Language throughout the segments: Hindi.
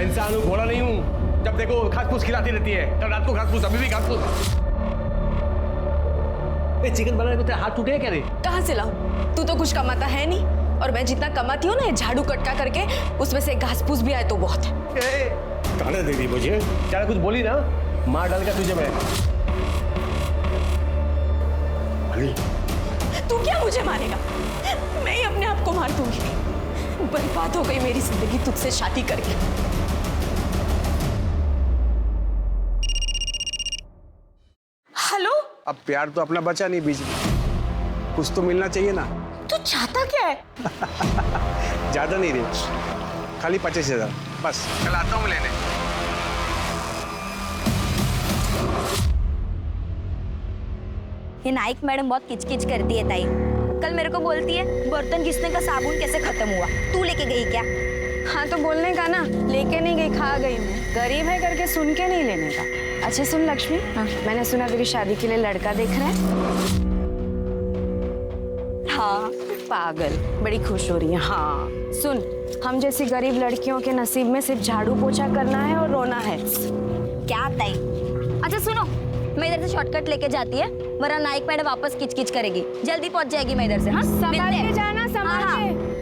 इंसान हूँ, घोड़ा नहीं हूँ। जब देखो घास फूस खिलाती रहती है, कल रात को घास फूस, अभी भी घास फूस। चिकन बनाने को तेरे हाथ टूटे क्या रे? कहाँ से लाऊं? तू तो कुछ कमाता है नहीं, और मैं जितना कमाती हूँ ना, झाड़ू कटका करके उसमें से घास फूस भी आए तो बहुत है। गाना दे दी मुझे, ज्यादा कुछ बोली ना मार डाल का तुझे मैं। अली तू क्या मुझे मारेगा? मैं ही अपने आप को मार दूंगी। बर्बाद हो गई मेरी जिंदगी तुझसे शादी करके। हेलो? अब प्यार तो अपना बचा नहीं बीच में, कुछ तो मिलना चाहिए ना। तू चाहता क्या है? ज्यादा नहीं रे, खाली 25,000 बस। कल आता हूँ लेने। ये नाइक मैडम बहुत किचकिच करती है ताई। कल मेरे को बोलती है बर्तन घिसने का साबुन कैसे खत्म हुआ, तू लेके गई क्या? हाँ तो बोलने का ना, लेके नहीं गई, खा गई मैं। गरीब है करके सुन के नहीं लेने का। अच्छा सुन लक्ष्मी, हाँ मैंने सुना तेरी शादी के लिए लड़का देख रहा है। हाँ पागल, बड़ी खुश हो रही है। हाँ सुन, हम जैसी गरीब लड़कियों के नसीब में सिर्फ झाड़ू पोछा करना है और रोना है। क्या ताई? अच्छा सुनो, मैं इधर से शॉर्टकट लेके जाती है, वरना नाइक मैडम वापस किचकिच करेगी। जल्दी पहुंच जाएगी मैं इधर से। हाँ संभाल के जाना, संभाल के।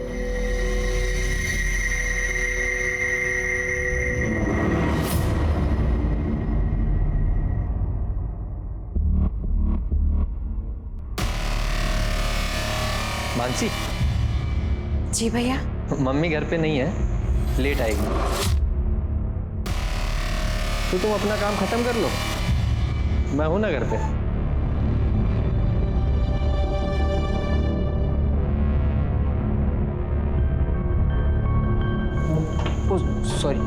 मानसी। जी भैया। मम्मी घर पे नहीं है, लेट आएगी। तो तुम अपना काम खत्म कर लो, मैं हूं ना घर पे। सॉरी।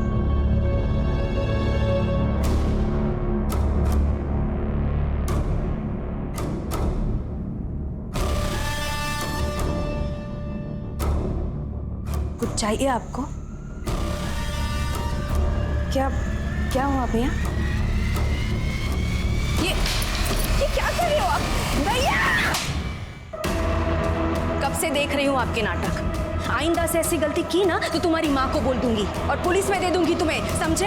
कुछ चाहिए आपको? क्या क्या हुआ भैया? ये क्या कर रहे हो आप? भैया! कब से देख रही हूँ आपके नाटक। आइंदा से ऐसी गलती की ना तो तुम्हारी माँ को बोल दूंगी और पुलिस में दे दूंगी तुम्हें, समझे?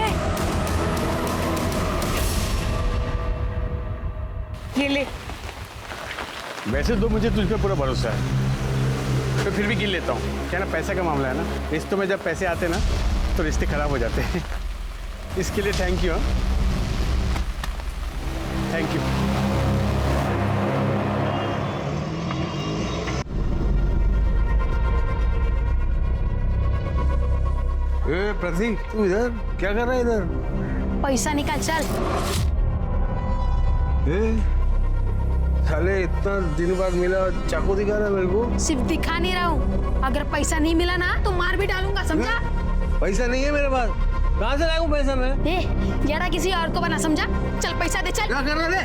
ये ले। वैसे तो मुझे तुझ पे पूरा भरोसा है, तो फिर भी गिन लेता हूँ। क्या ना, पैसा का मामला है ना, रिश्तों में जब पैसे आते ना तो रिश्ते खराब हो जाते हैं। इसके लिए thank you. Thank you. Pratik, तू इधर क्या कर रहा है? इधर पैसा निकाल, चल। साले इतना दिन बाद मिला, चाकू दिखा रहा है मेरे को। सिर्फ दिखा नहीं रहा हूँ, अगर पैसा नहीं मिला ना तो मार भी डालूंगा, समझा? पैसा नहीं है मेरे पास, कहाँ से लाऊं पैसा मैं? ज्यादा किसी और को बना, समझा? चल पैसा दे, चल। क्या कर रहा है?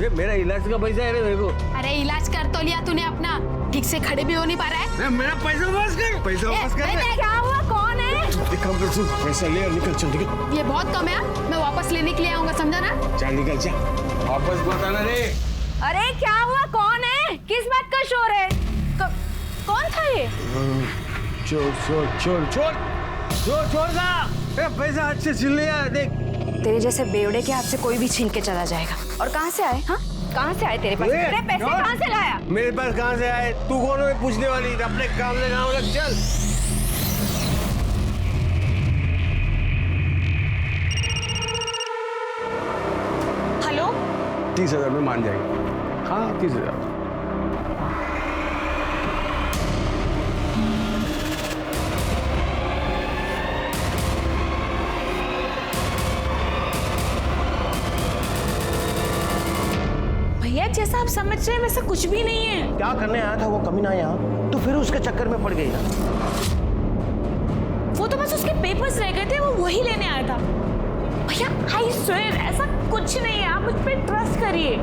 ये मेरा इलाज का पैसा है रे मेरे को। अरे इलाज कर तो लिया तूने अपना, ठीक से खड़े भी हो नहीं पा रहा है। मेरा पैसा वापस कर, पैसा वापस कर। क्या हुआ? कौन है? एक काम कर, पैसा ले और निकल, चल निकल। ये बहुत कम है, मैं वापस लेने के लिए आऊंगा, समझा ना? चल निकल, चल वापस बताना रे। अरे क्या हुआ? कौन है? किस बात का शोर है? कौन था ये? चोर चोर चोर चोर चोर चोर का पैसा अच्छे छीन लिया। देख, तेरे जैसे बेवड़े के हाथ से कोई भी छीन के चला जाएगा। और कहाँ से आए? हाँ कहाँ से आए तेरे पास? तेरे पैसे कहाँ से लाया? मेरे पास कहाँ से आए? तू कौन है पूछने वाली? अपने काम से काम लग, चल। हेलो? 30,000 में मान जाएगी। हाँ 30,000। भैया जैसा आप समझ रहे हैं वैसा कुछ भी नहीं है। क्या करने आया था वो कमीना यहाँ? तो फिर उसके चक्कर में पड़ गई ना। वो तो बस उसके पेपर्स रह गए थे, वो वही लेने आया था। भैया आई स्वेयर ऐसा कुछ नहीं है, आप मुझ पे ट्रस्ट करिए।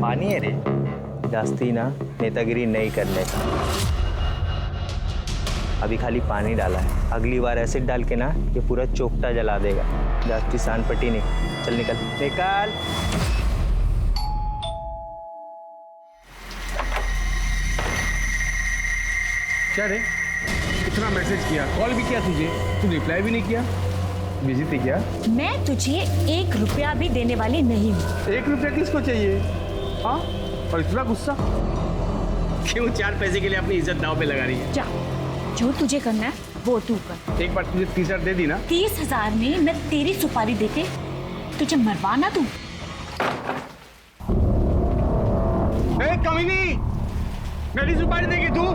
पानी है रे, जास्ती ना नेतागिरी नहीं करने का। अभी खाली पानी डाला है, अगली बार एसिड डाल के ना ये पूरा चोपटा जला देगा। जास्ती सांडपट्टी नहीं। चल निकल निकाल। क्या रे, इतना मैसेज किया, कॉल भी किया तुझे, तू रिप्लाई भी नहीं किया। बिजी थी क्या? मैं तुझे 1 रुपया भी देने वाली नहीं हूँ। 1 रुपया किसको चाहिए? हाँ, और इतना गुस्सा क्यों? 4 पैसे के लिए अपनी इज्जत दांव पे लगा रही है। जा, जो तुझे करना है वो तू कर। एक बार तुझे 30,000 दे दी ना। 30,000 में मैं तेरी सुपारी देके तुझे मरवाना दूं? ए कमीनी, मेरी सुपारी देगी तू?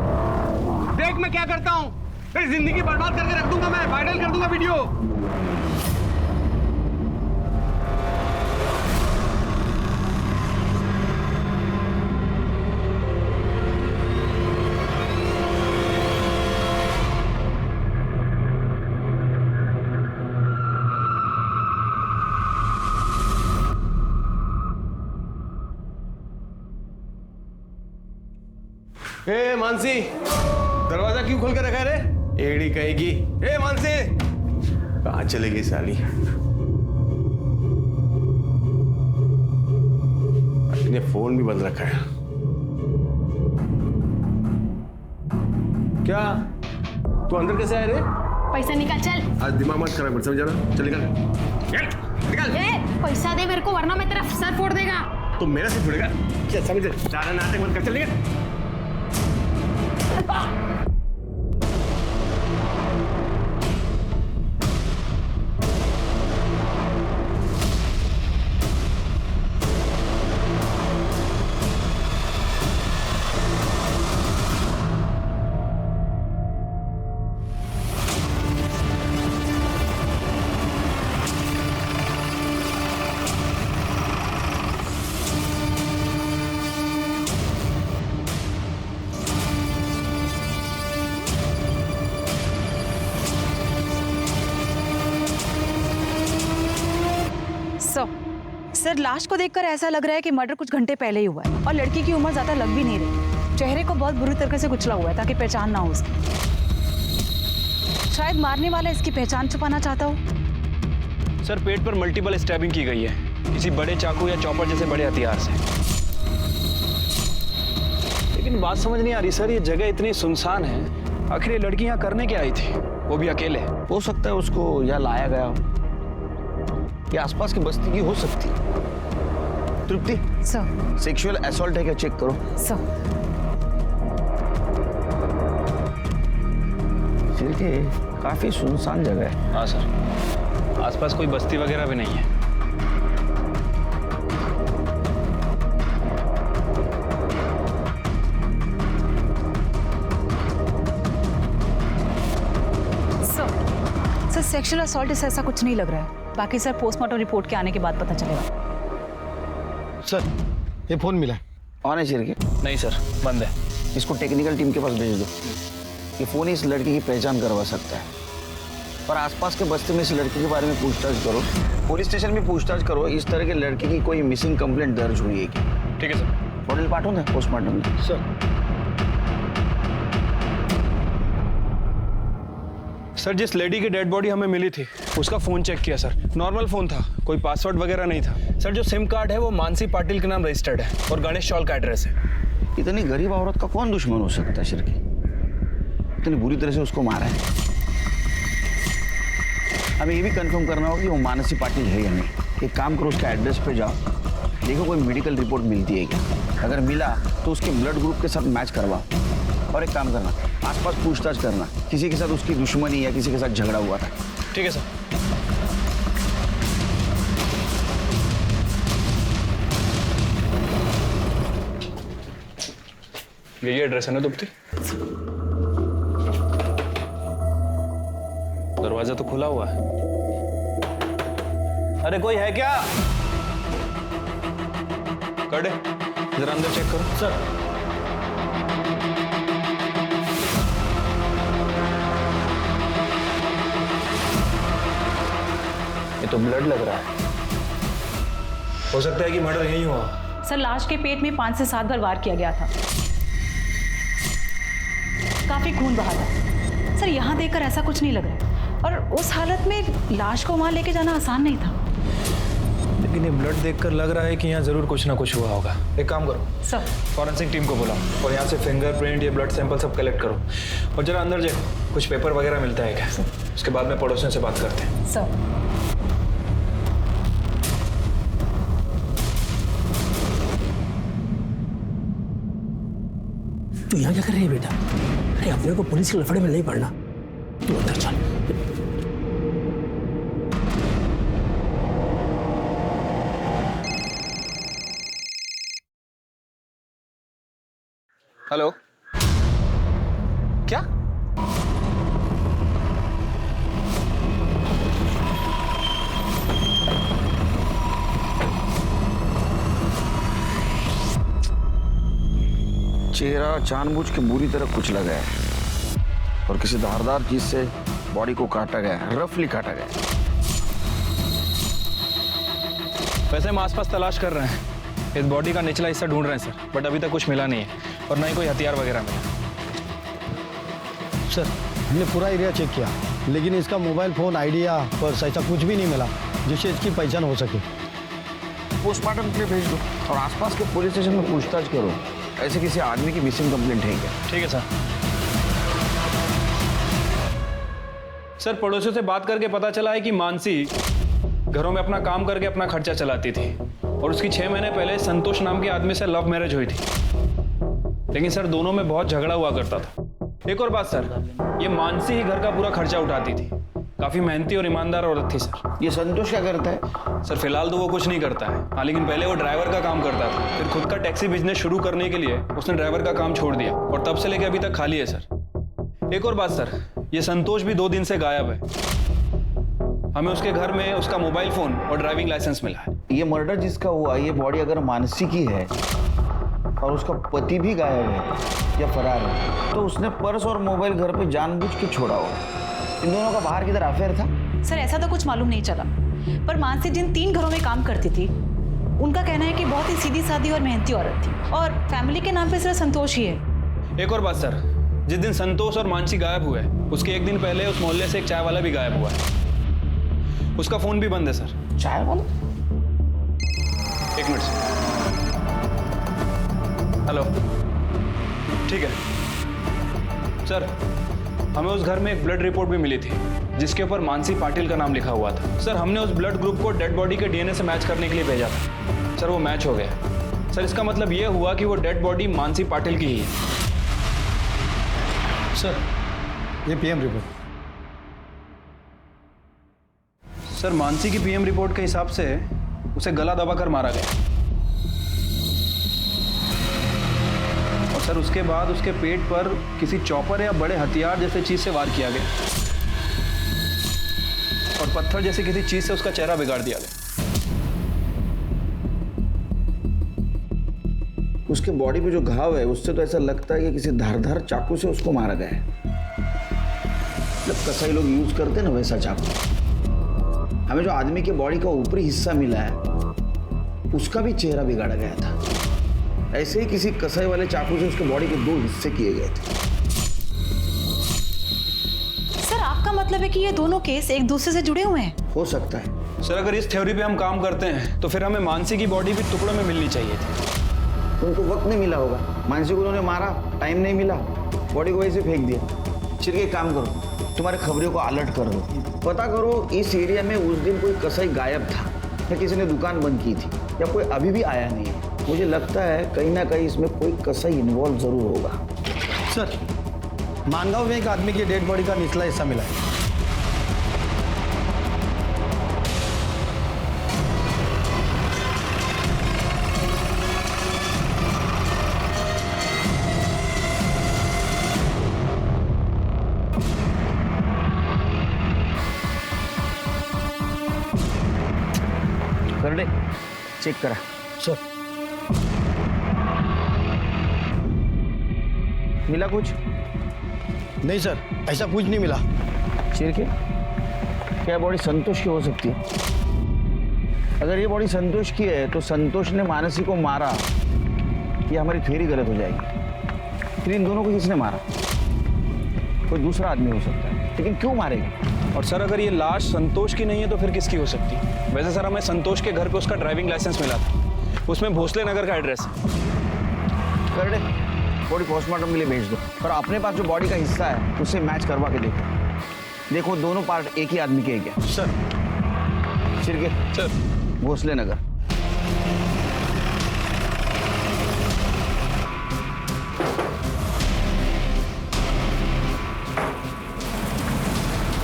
देख मैं क्या करता हूँ, तेरी जिंदगी बर्बाद करके रख दूंगा, मैं वायरल कर दूंगा वीडियो। ए मानसी, दरवाजा क्यों खोल कर रखा है रे? एड़ी कहेगी। ए मानसी, कहाँ चलेगी साली? ने फोन भी बंद रखा है। क्या तू अंदर कैसे आया रे? पैसा निकाल चल। आज दिमाग मत खराब कर, समझा ना? चल निकल निकल। पैसा दे मेरे को वरना मैं तेरा सर फोड़ देगा। तो मेरा से जुड़ेगा क्या? समझ ज्यादा नाटक मत कर, चल निकल। सर, लाश को देखकर ऐसा लग रहा है कि मर्डर कुछ घंटे पहले ही हुआ है और लड़की की उम्र ज्यादा लग भी नहीं रही। चेहरे को बहुत बुरी तरह से कुचला हुआ है ताकि पहचान ना हो उसकी। शायद मारने वाला इसकी पहचान छुपाना चाहता हो। सर, पेट पर मल्टीपल स्टैबिंग की गई है, किसी बड़े चाकू या चॉपर जैसे बड़े हथियार से। लेकिन बात समझ नहीं आ रही सर, ये जगह इतनी सुनसान है, आखिर ये लड़की यहाँ करने क्या आई थी, वो भी अकेले? हो सकता है उसको यहाँ लाया गया हो, या आसपास की बस्ती की हो सकती है। तृप्ति, सर, सेक्सुअल असॉल्ट है क्या, चेक करो। सर, के काफी सुनसान जगह है। हाँ सर, आसपास कोई बस्ती वगैरह भी नहीं है। सर, सेक्सुअल असॉल्ट से ऐसा कुछ नहीं लग रहा है। बाकी सर पोस्टमार्टम रिपोर्ट के आने के बाद पता चलेगा। सर, ये फोन मिला है, ऑन है चिरके? नहीं सर, बंद है। इसको टेक्निकल टीम के पास भेज दो। ये फोन इस लड़की की पहचान करवा सकता है। और आसपास के बस्ती में इस लड़की के बारे में पूछताछ करो, पुलिस स्टेशन में पूछताछ करो, इस तरह के लड़की की कोई मिसिंग कंप्लेंट दर्ज हुई है क्या? ठीक है सर। बॉडी पाठो ना पोस्टमार्टम में। सर, जिस लेडी की डेड बॉडी हमें मिली थी उसका फोन चेक किया सर, नॉर्मल फोन था, कोई पासवर्ड वगैरह नहीं था। सर, जो सिम कार्ड है वो मानसी पाटिल के नाम रजिस्टर्ड है और गणेश चौल का एड्रेस है। इतनी गरीब औरत का कौन दुश्मन हो सकता है शिरके? इतनी बुरी तरह से उसको मारा है। हमें ये भी कंफर्म करना होगा कि वो मानसी पाटिल है या नहीं। एक काम करो, उसका एड्रेस पे जाओ, देखो कोई मेडिकल रिपोर्ट मिलती है क्या। अगर मिला तो उसके ब्लड ग्रुप के साथ मैच करवाओ। और एक काम करना, आसपास पूछताछ करना, किसी के साथ उसकी दुश्मनी या किसी के साथ झगड़ा हुआ था। ठीक है सर। यही एड्रेस है ना दुप्ती? दरवाजा तो खुला हुआ है। अरे कोई है क्या? कड़े, जरा अंदर चेक करो। सर। ये तो ब्लड लग रहा है, हो सकता है कि मर्डर यहीं हुआ। सर लाश के पेट में 5 से 7 बार वार किया गया था, काफी खून बहा था। सर यहाँ देखकर ऐसा कुछ नहीं लग रहा है, और उस हालत में लाश को वहां लेके जाना आसान नहीं था। लेकिन ये ब्लड देखकर लग रहा है कि यहाँ जरूर कुछ ना कुछ हुआ होगा। एक काम करो सर, फॉरेंसिक टीम को बुलाओ और यहाँ से फिंगरप्रिंट या ब्लड सैंपल सब कलेक्ट करो, और जरा अंदर जाओ, कुछ पेपर वगैरह मिलता है क्या? उसके बाद में पड़ोसियों से बात करते हैं। सर तू यहाँ क्या कर रही है बेटा? अरे अपने को पुलिस के लफड़े में नहीं पड़ना, तू अंदर चल। हेलो, क्या? चेहरा जानबूझ के बुरी तरह कुचला गया है और किसी धारदार चीज से बॉडी को काटा गया है, रफली काटा गया है। वैसे हम आसपास तलाश कर रहे हैं, इस बॉडी का निचला हिस्सा ढूंढ रहे हैं सर, बट अभी तक कुछ मिला नहीं है और ना ही कोई हथियार वगैरह मिला। सर हमने पूरा एरिया चेक किया, लेकिन इसका मोबाइल फोन, आईडी या पर्स ऐसा कुछ भी नहीं मिला जिससे इसकी पहचान हो सके। पोस्टमार्टम के लिए भेज दो और आसपास के पुलिस स्टेशन में पूछताछ करो, ऐसे किसी आदमी की मिसिंग कंप्लेंट है क्या? ठीक है सर। सर पड़ोसियों से बात करके पता चला है कि मानसी घरों में अपना काम करके अपना खर्चा चलाती थी और उसकी 6 महीने पहले संतोष नाम के आदमी से लव मैरिज हुई थी, लेकिन सर दोनों में बहुत झगड़ा हुआ करता था। एक और बात सर, ये मानसी ही घर का पूरा खर्चा उठाती थी, काफी मेहनती और ईमानदार औरत थी सर। ये संतोष क्या करता है? सर फिलहाल तो वो कुछ नहीं करता है, हाँ, लेकिन पहले वो ड्राइवर का काम करता था, फिर खुद का टैक्सी बिजनेस शुरू करने के लिए उसने ड्राइवर का काम छोड़ दिया और तब से लेकर अभी तक खाली है सर। एक और बात सर, ये संतोष भी 2 दिन से गायब है। हमें उसके घर में उसका मोबाइल फोन और ड्राइविंग लाइसेंस मिला है। ये मर्डर जिसका हुआ, ये बॉडी अगर मानसी की है और उसका पति भी गायब है या फरार है, तो उसने पर्स और मोबाइल घर पे जानबूझ के छोड़ा होगा। इन दोनों का बाहर किधर अफेयर था? सर ऐसा तो कुछ मालूम नहीं चला, पर मानसी जिन 3 घरों में काम करती थी, उनका कहना है कि बहुत ही सीधी सादी और मेहनती औरत थी और फैमिली के नाम पे सिर्फ संतोष ही है। एक और बात सर, जिस दिन संतोष और मानसी गायब हुए उसके 1 दिन पहले उस मोहल्ले से एक चाय वाला भी गायब हुआ है, उसका फोन भी बंद है सर। चाय वाला? 1 मिनट सर। हेलो, ठीक है सर, हमें उस घर में एक ब्लड रिपोर्ट भी मिली थी जिसके ऊपर मानसी पाटिल का नाम लिखा हुआ था। सर हमने उस ब्लड ग्रुप को डेड बॉडी के डीएनए से मैच करने के लिए भेजा था सर, वो मैच हो गया सर। इसका मतलब ये हुआ कि वो डेड बॉडी मानसी पाटिल की ही है। सर ये पीएम रिपोर्ट। सर मानसी की पीएम रिपोर्ट के हिसाब से उसे गला दबाकर मारा गया और सर उसके बाद उसके पेट पर किसी चॉपर या बड़े हथियार जैसे चीज से वार किया गया और पत्थर जैसी किसी चीज से उसका चेहरा बिगाड़ दिया गया। उसके बॉडी पे जो घाव है उससे तो ऐसा लगता है कि किसी धारदार चाकू से उसको मारा गया है। जब कसाई लोग यूज करते हैं ना वैसा चाकू। हमें जो आदमी के बॉडी का ऊपरी हिस्सा मिला है उसका भी चेहरा बिगाड़ा गया था। ऐसे ही किसी कसाई वाले चाकू से उसके बॉडी के 2 हिस्से किए गए थे। सर आपका मतलब है कि ये दोनों केस एक दूसरे से जुड़े हुए हैं? हो सकता है सर अगर इस थ्योरी पे हम काम करते हैं तो फिर हमें मानसी की बॉडी भी टुकड़ों में मिलनी चाहिए थी। उनको वक्त नहीं मिला होगा, मानसी को उन्होंने मारा, टाइम नहीं मिला, बॉडी को वैसे फेंक दिया। चिर के काम करो, तुम्हारे खबरों को अलर्ट कर दो, पता करो इस एरिया में उस दिन कोई कसाई गायब था या किसी ने दुकान बंद की थी या कोई अभी भी आया नहीं है। मुझे लगता है कहीं ना कहीं इसमें कोई कसाई इन्वॉल्व जरूर होगा। सर मानगांव में एक आदमी की डेड बॉडी का निचला हिस्सा मिला है। कर दे, चेक करा। सर मिला कुछ? नहीं सर, ऐसा कुछ नहीं मिला। चिर के क्या बॉडी संतोष की हो सकती है? अगर ये बॉडी संतोष की है तो संतोष ने मानसी को मारा, ये हमारी थ्योरी गलत हो जाएगी। फिर इन दोनों को किसने मारा? कोई दूसरा आदमी हो सकता है, लेकिन क्यों मारेगा? और सर अगर ये लाश संतोष की नहीं है तो फिर किसकी हो सकती है? वैसे सर हमें संतोष के घर पे उसका ड्राइविंग लाइसेंस मिला था, उसमें भोसले नगर का एड्रेस है। कर दे, बॉडी पोस्टमार्टम के लिए भेज दो। पर अपने पास जो बॉडी का हिस्सा है उससे मैच करवा के देखो दोनों पार्ट एक ही आदमी के हैं क्या? सर शिरके सर भोसले नगर।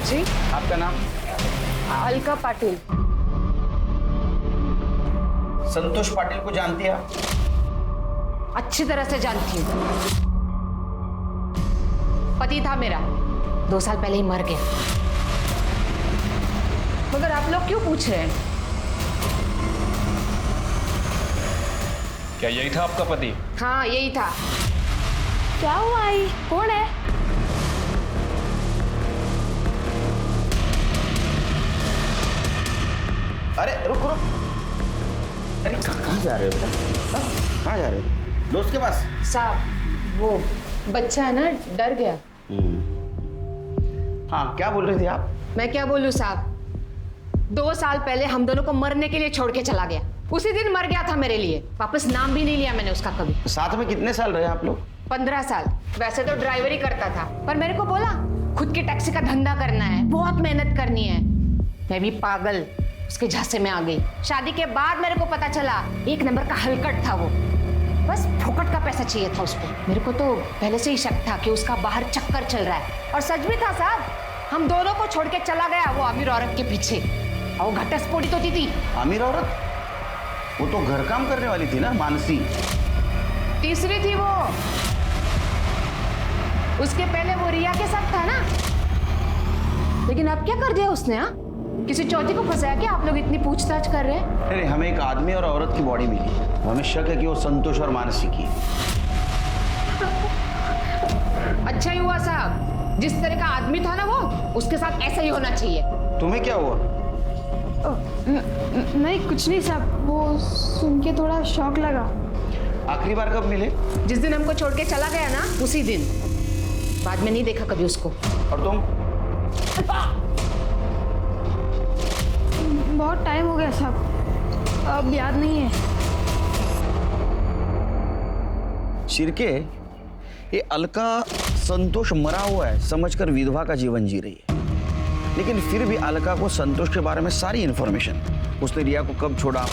जी, आपका नाम? अलका पाटिल। संतोष पाटिल को जानती है आप? अच्छी तरह से जानती हूँ। पति था मेरा, 2 साल पहले ही मर गया। मगर आप लोग क्यों पूछ रहे हैं? क्या यही था आपका पति? हाँ, यही था। क्या हुआ आई? कौन है? अरे रुक रुक, अरे कहाँ जा रहे हो बेटा? कहाँ जा रहे हो? दोस्त के पास? साहब, वो बच्चा है ना, डर गया। हाँ, क्या बोल रहे थे आप? मैं क्या बोलूं साहब, 2 साल पहले हम दोनों को मरने के लिए छोड़ के चला गया। उसी दिन मर गया था मेरे लिए। वापस नाम भी नहीं लिया मैंने उसका कभी। साथ में कितने साल रहे आप लोग? 15 साल। वैसे तो ड्राइवरी करता था, पर मेरे को बोला खुद की टैक्सी का धंधा करना है, बहुत मेहनत करनी है। मैं भी पागल उसके झांसे में आ गई। शादी के बाद मेरे को पता चला 1 नंबर का हलकट था वो, बस फोकट का पैसा चाहिए था उसको। मेरे को तो पहले से ही शक था कि उसका बाहर चक्कर चल रहा है, और सच भी था साहब। हम दोनों को छोड़ के चला गया वो अमीर औरत के पीछे, और वो घटस्फोटित होती थी। अमीर औरत? वो तो घर काम करने वाली थी ना, मानसी। तीसरी थी वो। उसके पहले वो रिया के साथ था ना। लेकिन अब क्या कर दिया उसने? हाँ, किसी चौथी को फंसाया क्या? आप लोग इतनी पूछताछ कर रहे हैं। अरे हमें एक आदमी और औरत की बॉडी मिली है, हमें शक है कि वो संतोष और मानसी की है। अच्छा ही हुआ साहब, जिस तरह का आदमी था ना वो, उसके साथ ऐसा ही होना चाहिए। तुम्हें क्या हुआ? नहीं, कुछ नहीं साहब, वो सुन के थोड़ा शौक लगा। आखिरी बार कब मिले? जिस दिन हमको छोड़ के चला गया ना, उसी दिन। बाद में नहीं देखा कभी उसको। और तुम? बहुत टाइम हो गया साहब, अब याद नहीं है। शिरके, ये अलका संतोष मरा हुआ है समझकर विधवा का जीवन जी रही है, लेकिन फिर भी अलका को संतोष के बारे में सारी इंफॉर्मेशन, उसने रिया को कब छोड़ा,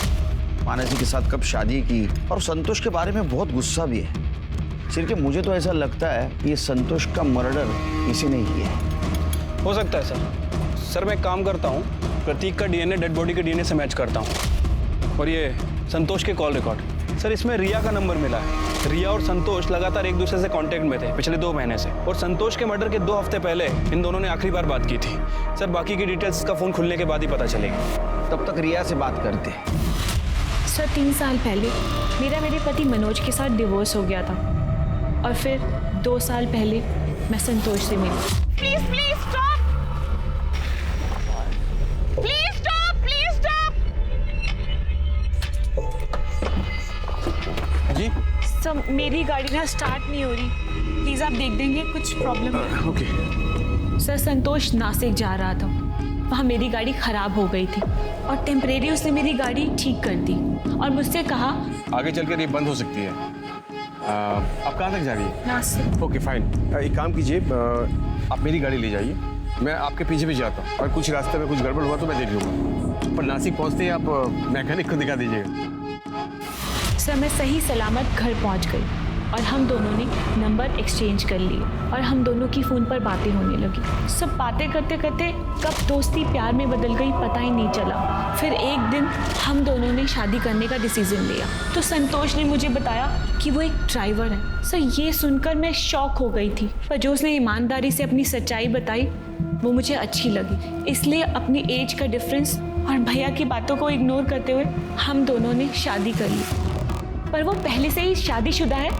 मानसी के साथ कब शादी की, और संतोष के बारे में बहुत गुस्सा भी है। शिरके, मुझे तो ऐसा लगता है कि ये संतोष का मर्डर इसी ने किया है। हो सकता है सर। सर मैं एक काम करता हूँ, प्रतीक का डीएनए डेड बॉडी के डीएनए से मैच करता हूँ, और ये संतोष के कॉल रिकॉर्ड। सर इसमें रिया का नंबर मिला है। रिया और संतोष लगातार एक दूसरे से कांटेक्ट में थे पिछले 2 महीने से, और संतोष के मर्डर के 2 हफ्ते पहले इन दोनों ने आखिरी बार बात की थी। सर बाकी की डिटेल्स का फोन खुलने के बाद ही पता चलेगी। तब तक रिया से बात करते हैं। सर 3 साल पहले मेरे पति मनोज के साथ डिवोर्स हो गया था, और फिर 2 साल पहले मैं संतोष से मिली। Please please stop, please stop, please stop. जी सर मेरी गाड़ी ना स्टार्ट नहीं हो रही, प्लीज आप देख देंगे, कुछ प्रॉब्लम है। ओके। सर संतोष नासिक जा रहा था, वहाँ मेरी गाड़ी खराब हो गई थी, और टेम्परेरी उसने मेरी गाड़ी ठीक कर दी, और मुझसे कहा आगे चलकर ये बंद हो सकती है। आप कहाँ तक जा रही है? नासिक। ओके फाइन, एक काम कीजिए, आप मेरी गाड़ी ले जाइए, मैं आपके पीछे भी जाता हूँ, और कुछ रास्ते में कुछ गड़बड़ हुआ तो मैं देख लूँगा। पर नासिक पहुँचते ही आप मैकेनिक को दिखा दीजिएगा। सर मैं सही सलामत घर पहुंच गई, और हम दोनों ने नंबर एक्सचेंज कर लिए, और हम दोनों की फ़ोन पर बातें होने लगी। सब बातें करते करते कब दोस्ती प्यार में बदल गई पता ही नहीं चला। फिर एक दिन हम दोनों ने शादी करने का डिसीजन लिया, तो संतोष ने मुझे बताया कि वो एक ड्राइवर है। सर ये सुनकर मैं शॉक हो गई थी, पर जो उसने ईमानदारी से अपनी सच्चाई बताई वो मुझे अच्छी लगी। इसलिए अपनी एज का डिफरेंस और भैया की बातों को इग्नोर करते हुए हम दोनों ने शादी कर ली। पर वो पहले से ही शादीशुदा है,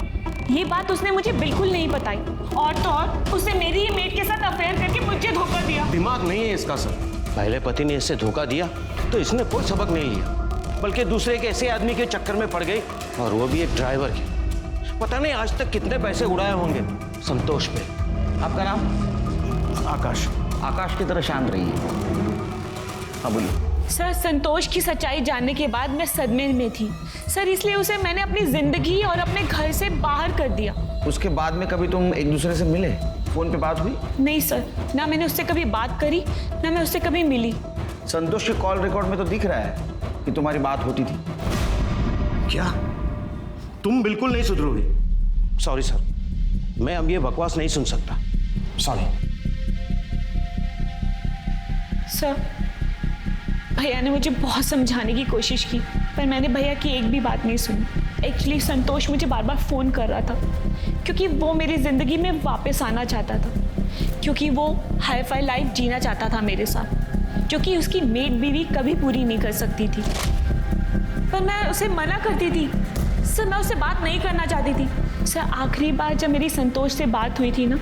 ये बात उसने मुझे बिल्कुल नहीं बताई, और तो और उसने मेरी ही मेट के साथ अफेयर करके मुझे धोखा दिया। दिमाग नहीं है इसका सर। पहले पति ने इससे धोखा दिया तो इसने कोई सबक नहीं लिया, बल्कि दूसरे के ऐसे आदमी के चक्कर में पड़ गई, और वो भी एक ड्राइवर के। पता नहीं आज तक कितने पैसे उड़ाए होंगे संतोष पे। आपका नाम? आकाश। आकाश की तरह शांत रहिए। हाँ बोलिए। सर, संतोष की सच्चाई जानने के बाद मैं सदमे में थी सर, इसलिए उसे मैंने अपनी जिंदगी और अपने घर से बाहर कर दिया। उसके बाद में कभी तुम एक दूसरे से मिले? फोन पे बात हुई? नहीं सर, ना मैंने उससे कभी बात करी, ना मैं उससे कभी मिली। संतोष के कॉल रिकॉर्ड में तो दिख रहा है कि तुम्हारी बात होती थी। क्या तुम बिल्कुल नहीं सुधरोगे? सॉरी सर, मैं अब ये बकवास नहीं सुन सकता। सॉरी सर, भैया ने मुझे बहुत समझाने की कोशिश की, पर मैंने भैया की एक भी बात नहीं सुनी। एक्चुअली संतोष मुझे बार बार फ़ोन कर रहा था क्योंकि वो मेरी ज़िंदगी में वापस आना चाहता था, क्योंकि वो हाई फाई लाइफ जीना चाहता था मेरे साथ, जो कि उसकी मेड बीवी कभी पूरी नहीं कर सकती थी। पर मैं उसे मना करती थी सर, मैं उससे बात नहीं करना चाहती थी सर। आखिरी बार जब मेरी संतोष से बात हुई थी ना,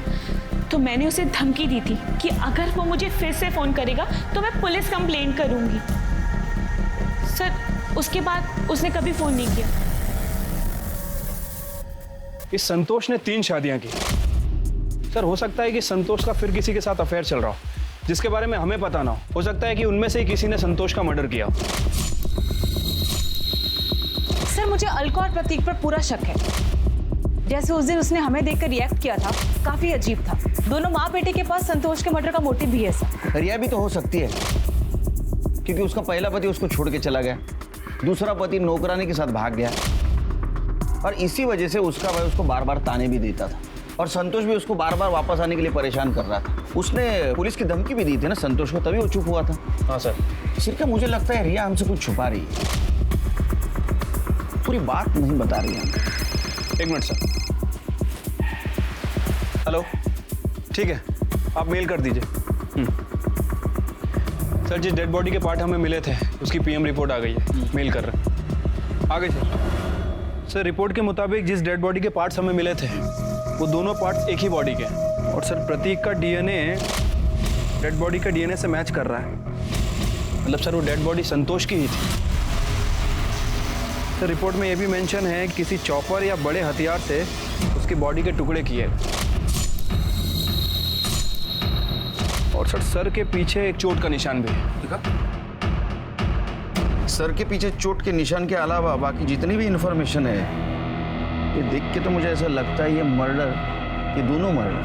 तो मैंने उसे धमकी दी थी कि अगर वो मुझे फिर से फ़ोन करेगा तो मैं पुलिस कंप्लेंट करूंगी। सर, उसके बाद उसने कभी फ़ोन नहीं किया। इस संतोष ने 3 शादियां की सर। हो सकता है कि संतोष का फिर किसी के साथ अफेयर चल रहा हो, जिसके बारे में हमें पता ना हो सकता है कि उनमें से ही किसी ने संतोष का मर्डर किया। सर, मुझे अलका और प्रतीक पर पूरा शक है। जैसे उस दिन उसने हमें देखकर रिएक्ट किया था, काफी अजीब था। दोनों माँ बेटे के पास संतोष के मर्डर का मोटिव भी है सर। रिया भी तो हो सकती है, क्योंकि उसका पहला पति उसको छोड़ के चला गया, दूसरा पति नौकरानी के साथ भाग गया, और इसी वजह से उसका भाई उसको बार बार ताने भी देता था, और संतोष भी उसको बार बार वापस आने के लिए परेशान कर रहा था। उसने पुलिस की धमकी भी दी थी ना संतोष को, तभी वो चुप हुआ था। हाँ सर। सिर्फ मुझे लगता है रिया हमसे कुछ छुपा रही है, पूरी बात नहीं बता रही है। एक मिनट सर। हेलो, ठीक है, आप मेल कर दीजिए। सर, जिस डेड बॉडी के पार्ट हमें मिले थे उसकी पीएम रिपोर्ट आ गई है, मेल कर रहे हैं। आगे सर, रिपोर्ट के मुताबिक जिस डेड बॉडी के पार्ट्स हमें मिले थे वो दोनों पार्ट्स एक ही बॉडी के हैं, और सर प्रतीक का डीएनए डेड बॉडी का डीएनए से मैच कर रहा है। मतलब सर, वो डेड बॉडी संतोष की ही थी। सर, रिपोर्ट में ये भी मेंशन है कि किसी चॉपर या बड़े हथियार से उसकी बॉडी के टुकड़े किए, और सर के पीछे एक चोट का निशान भी है। ठीक है? सर के पीछे चोट के निशान के अलावा बाकी जितनी भी इंफॉर्मेशन है, ये देख के तो मुझे ऐसा लगता है ये मर्डर, ये दोनों मर्डर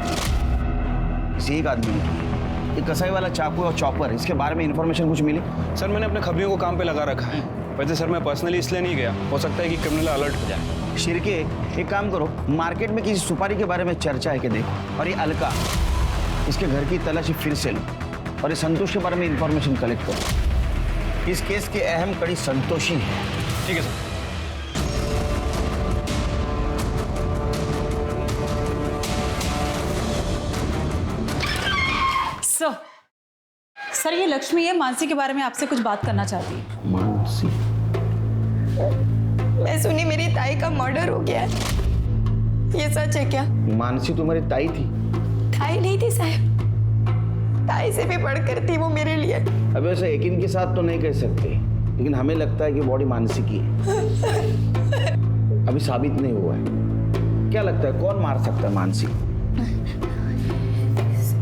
किसी एक आदमी ने किया। ये कसाई वाला चाकू और चॉपर, इसके बारे में इंफॉर्मेशन कुछ मिली? सर, मैंने अपने खबरियों को काम पे लगा रखा है। वैसे सर, मैं पर्सनली इसलिए नहीं गया, हो सकता है कि क्रिमिनल अलर्ट हो जाए। शिरके, एक काम करो, मार्केट में किसी सुपारी के बारे में चर्चा है कि देखो, और ये अलका, इसके घर की तलाशी फिर से लो, और ये संतोष के बारे में इंफॉर्मेशन कलेक्ट करो। इस केस की अहम कड़ी संतोष ही है। ठीक है सर। सर, ये लक्ष्मी है, मानसी के बारे में आपसे कुछ बात करना चाहती है। मानसी? मैं सुनी मेरी ताई का मर्डर हो गया है, ये सच है क्या? मानसी तुम्हारी ताई थी? ताई नहीं थी साहब, ताई से भी बढ़कर थी वो मेरे लिए। अब ऐसे यकीन के साथ तो नहीं कह सकते, लेकिन हमें लगता है कि बॉडी मानसी की है। अभी साबित नहीं हुआ है। क्या लगता है कौन मार सकता है मानसी?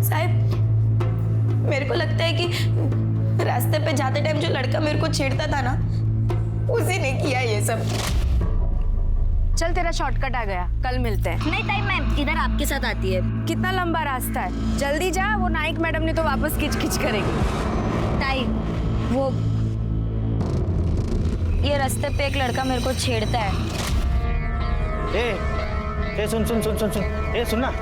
साहब, मेरे को लगता है कि रास्ते पे जाते टाइम जो लड़का मेरे को छेड़ता था ना, उसी ने किया ये सब। चल, तेरा शॉर्टकट आ गया, कल मिलते हैं। नहीं ताई, मैं इधर आपके साथ आती है। कितना लंबा रास्ता है, जल्दी जा, वो नाइक मैडम ने तो वापस खिच करेगी। ताई, वो ये रास्ते पे एक लड़का मेरे को छेड़ता है। ए सुन सुन सुन सुन सुन, ए सुनना।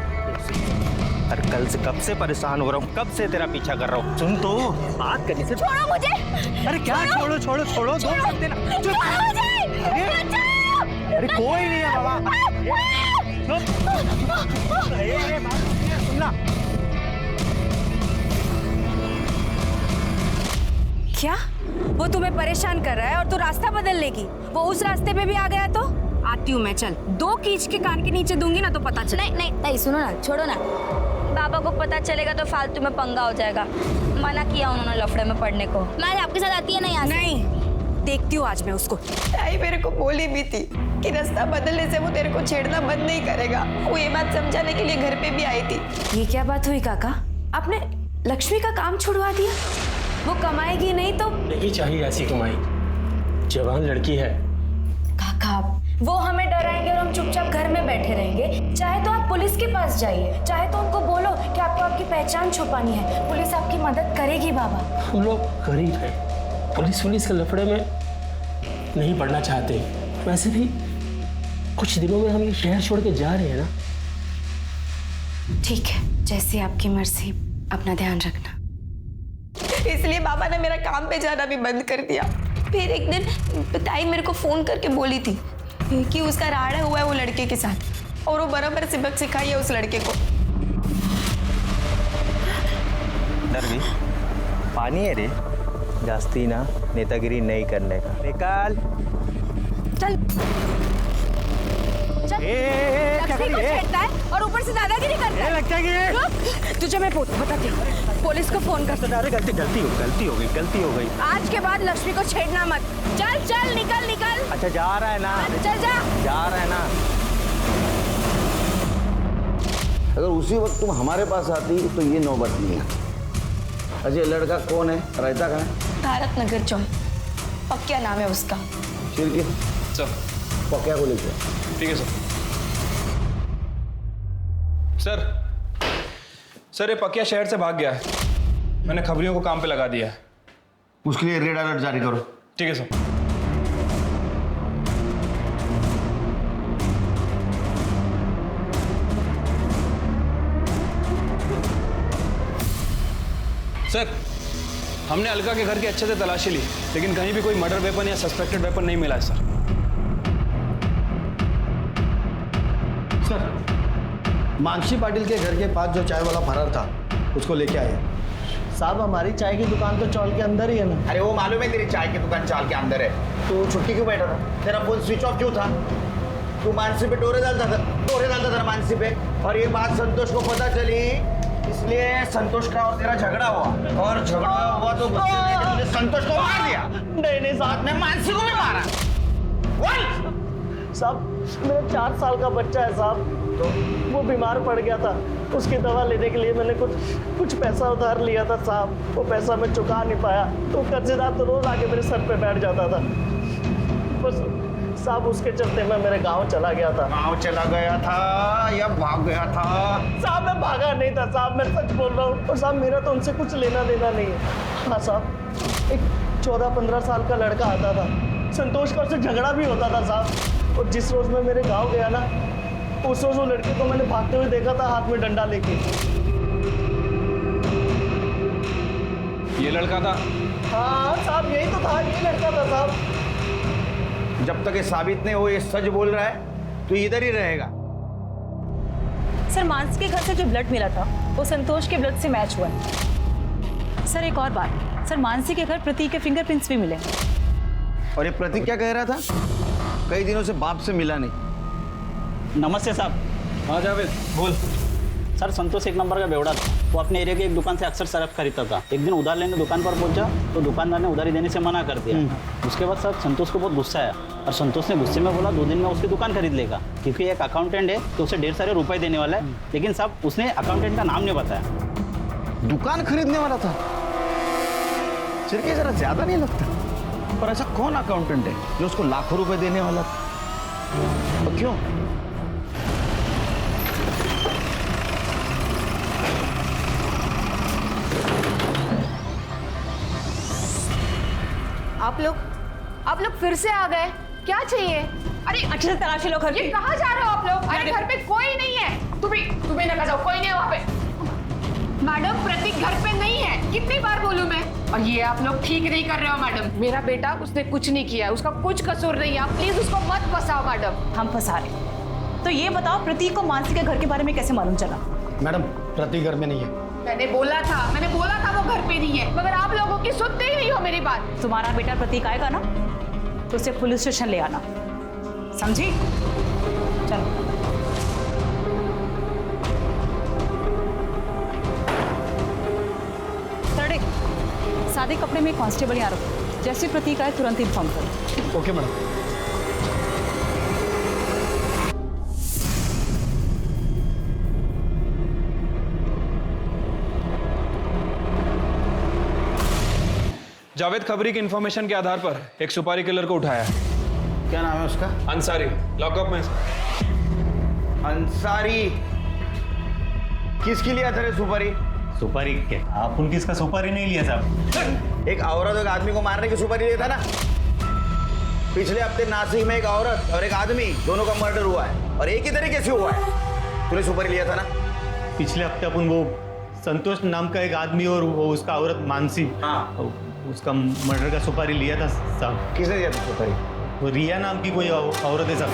अरे कल से कब से परेशान हो रहा हूँ, कब से तेरा पीछा कर रहा हूँ। सुन तो, बात करने से। छोड़ो मुझे। अरे क्या छोड़ो छोड़ो छोड़ो, दो देना। अरे कोई नहीं है बाबा। सुनना। क्या वो तुम्हें परेशान कर रहा है और तू रास्ता बदल लेगी? वो उस रास्ते पे भी आ गया तो आती हूँ मैं। चल, 2 कीच के कान के नीचे दूंगी ना तो पता चले। नहीं ताई, सुनो ना, छोड़ो ना। बाबा को पता चलेगा तो फालतू में पंगा हो जाएगा। मना किया उन्होंने लफड़े में पड़ने को। मैं आपके साथ आती है ना यहाँ से? नहीं, देखती हूँ आज मैं उसको। ताई मेरे को बोली भी थी कि रास्ता बदलने से वो तेरे को छेड़ना बंद नहीं करेगा। वो ये बात समझाने के लिए घर पे भी आई थी। ये क्या बात हुई काका? आपने लक्ष्मी का काम छुड़वा दिया? वो कमाएगी नहीं तो? नहीं चाहिए ऐसी कमाई, जवान लड़की है। काका वो हमें डराएंगे और हम चुपचाप घर में बैठे रहेंगे। चाहे तो आप पुलिस के पास जाइए, चाहे तो उनको बोलो कि आपको आपकी पहचान छुपानी है, पुलिस आपकी मदद करेगी बाबा। हम लोग गरीब हैं, पुलिस के लफड़े में नहीं पड़ना चाहते। वैसे भी कुछ दिनों में हम ये शहर छोड़ के जा रहे हैं ना। ठीक है, जैसी आपकी मर्जी, अपना ध्यान रखना। इसलिए बाबा ने मेरा काम पे जाना भी बंद कर दिया। फिर एक दिन ताई मेरे को फोन करके बोली थी कि उसका राड़ा हुआ है वो लड़के के साथ और वो बराबर सबक सिखाई है उस लड़के को। नरवी पानी है रे, जास्ती ना नेतागिरी नहीं करने का। निकाल चल चल। लक्ष्मी को छेड़ता है और ऊपर से दादागिरी करता है। लगता है रुक, तुझे मैं बताती हूँ, पुलिस को फोन कर। अरे गलती हो गई। आज के बाद लक्ष्मी को छेड़ना मत। चल चल, निकल निकल। अच्छा जा रहा है ना? चल जा। जा रहा है ना? अगर उसी वक्त तुम हमारे पास आती तो ये नौबत नहीं है। अजय लड़का कौन है, रहता कहाँ है? भारत नगर चौक, पक्या नाम है उसका। शिरके सर पक्या को लेके। ठीक है सर ये पकिया शहर से भाग गया है। मैंने खबरियों को काम पे लगा दिया है। उसके लिए रेड अलर्ट जारी करो। ठीक है सर। सर हमने अलका के घर की अच्छे से तलाशी ली, लेकिन कहीं भी कोई मर्डर वेपन या सस्पेक्टेड वेपन नहीं मिला है सर। सर मानसी पाटिल के घर के पास जो चाय वाला फरार था उसको लेके आए। साहब हमारी चाय की दुकान तो चौल के अंदर ही है ना। अरे वो मालूम है तेरी चाय की दुकान चाल के अंदर है। तू छुट्टी क्यों बैठा था? तेरा फोन स्विच ऑफ क्यों था? तू मानसी पे डोरे डालता था मानसी पे, और ये बात संतोष को पता चली, इसलिए संतोष का और तेरा झगड़ा हुआ, और झगड़ा हुआ तो गुस्से में तूने संतोष को मार दिया। नहीं साथ में मानसी को भी मारा। साहब मेरा 4 साल का बच्चा है साहब, तो वो बीमार पड़ गया था, उसकी दवा लेने के लिए मैंने कुछ पैसा उधार लिया था साहब। वो पैसा मैं चुका नहीं पाया, तो कर्जेदार तो रोज आके मेरे सर पे बैठ जाता था। बस साहब उसके चलते मैं मेरे गांव चला गया था। गांव चला गया था या भाग गया था? साहब मैं भागा नहीं था साहब, मैं सच बोल रहा हूँ। और साहब मेरा तो उनसे कुछ लेना देना नहीं है। हाँ साहब, एक 14-15 साल का लड़का आता था, संतोष का उससे झगड़ा भी होता था साहब। और जिस रोज मैं मेरे गांव गया ना, उस रोज वो लड़के को मैंने भागते हुए देखा था हाथ में डंडा लेके। ये लड़का था? हाँ साहब यही तो था, यही लड़का था साहब। जब तक ये साबित नहीं हो ये सच बोल रहा है तो इधर ही रहेगा। सर मानसी के घर से जो ब्लड मिला था वो संतोष के ब्लड से मैच हुआ है। सर एक और बात, सर मानसी के घर प्रतीक के फिंगरप्रिंट्स भी मिले। और ये प्रतीक क्या कह रहा था? कई दिनों से बाप से मिला नहीं। नमस्ते साहब। हाँ जावेद बोल। सर संतोष एक नंबर का बेवड़ा था। वो अपने एरिया की एक दुकान से अक्सर शराब खरीदता था। एक दिन उधार लेने दुकान पर पहुंचा तो दुकानदार ने उधारी देने से मना कर दिया। उसके बाद सर संतोष को बहुत गुस्सा आया और संतोष ने गुस्से में बोला 2 दिन में उसकी दुकान खरीद लेगा, क्योंकि एक अकाउंटेंट है तो उसे ढेर सारे रुपए देने वाला है। लेकिन साहब उसने अकाउंटेंट का नाम नहीं बताया। दुकान खरीदने वाला था? सिर्फ जरा ज्यादा नहीं लगता? पर ऐसा कौन अकाउंटेंट है जो उसको लाखों रुपए देने वाला था? और क्यों? आप लोग फिर से आ गए, क्या चाहिए? अरे अच्छे से तलाशी लो घर की। ये कहाँ जा रहे हो आप लोग? अरे घर पे कोई नहीं है। तुम्हें ना जाओ, कोई नहीं है वहाँ पे। मैडम प्रतीक घर पे नहीं है, कितनी बार बोलूं मैं? और ये आप लोग ठीक नहीं कर रहे हो मैडम। मेरा बेटा उसने कुछ नहीं किया, उसका कुछ कसूर नहीं है। आप प्लीज उसको मत फंसाओ मैडम। हम फंसा रहे। तो ये बताओ प्रतीक को मानसी के घर के बारे में कैसे मालूम चला? मैडम प्रतीक घर में नहीं है। मैंने बोला था वो घर पे नहीं है, मगर आप लोगों की सुनते ही नहीं हो मेरी बात। तुम्हारा बेटा प्रतीक आएगा ना तो उसे पुलिस स्टेशन ले आना, समझी? चलो। सादे कपड़े में कांस्टेबल यहाँ रखो। जैसे प्रतीक आए तुरंत इन्फॉर्म करो। Okay madam. जावेद खबरी की इंफॉर्मेशन के आधार पर एक सुपारी किलर को उठाया है। क्या नाम है उसका? अंसारी, लॉकअप में। अंसारी किसकी लिया था रे सुपारी? सुपारी क्या आप उनकी इसका सुपारी नहीं लिया साहब? एक औरत एक आदमी को मारने की सुपारी लिया था ना। पिछले हफ्ते नासिक में एक औरत और एक आदमी दोनों का मर्डर हुआ है और एक ही तरीके से हुआ है। तूने सुपारी लिया था ना? पिछले हफ्ते अपन वो संतोष नाम का एक आदमी और वो उसका औरत मानसी, हाँ, उसका मर्डर का सुपारी लिया था साहब। किसने दिया था सुपारी? वो रिया नाम की कोई औरत है साहब,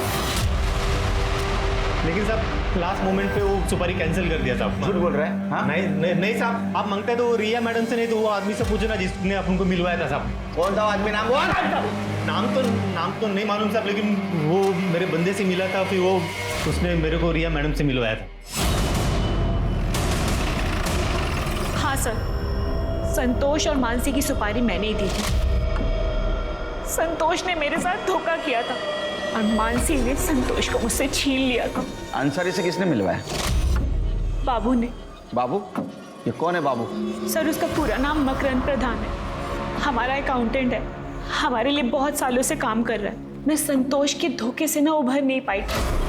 लेकिन साहब लास्ट मोमेंट पे वो सुपारी कैंसिल कर दिया साहब। झूठ बोल रहा है? हाँ? नहीं साहब, आप मांगते तो रिया मैडम से नहीं तो वो आदमी से पूछो ना जिसने अपन को मिलवाया था साहब। कौन था आदमी? नाम बोल। नाम तो नहीं मालूम साहब, लेकिन वो मेरे बंदे से मिला था, फिर वो उसने मेरे को रिया मैडम से मिलवाया था। हाँ सर, संतोष और मानसी की सुपारी मैंने ही दी थी। संतोष ने मेरे साथ धोखा किया था और मानसी ने संतोष को मुझसे छीन लिया था। अंसारी से किसने मिलवाया? बाबू ने। बाबू? ये कौन है बाबू? सर उसका पूरा नाम मकरंद प्रधान है, हमारा अकाउंटेंट है, हमारे लिए बहुत सालों से काम कर रहा है। मैं संतोष के धोखे से ना उभर नहीं पाई,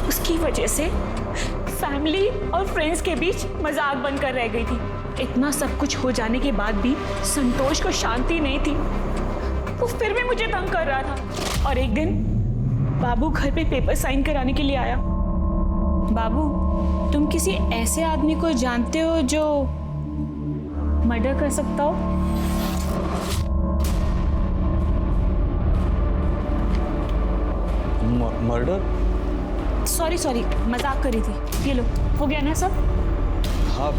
उसकी वजह से फैमिली और फ्रेंड्स के बीच मजाक बनकर रह गई थी। इतना सब कुछ हो जाने के बाद भी संतोष को शांति नहीं थी, वो फिर भी मुझे तंग कर रहा था। और एक दिन बाबू घर पे पेपर साइन कराने के लिए आया। बाबू, तुम किसी ऐसे आदमी को जानते हो जो मर्डर कर सकता हो? मर्डर? सॉरी, मजाक करी थी। ये लो, हो गया ना सब? हाँ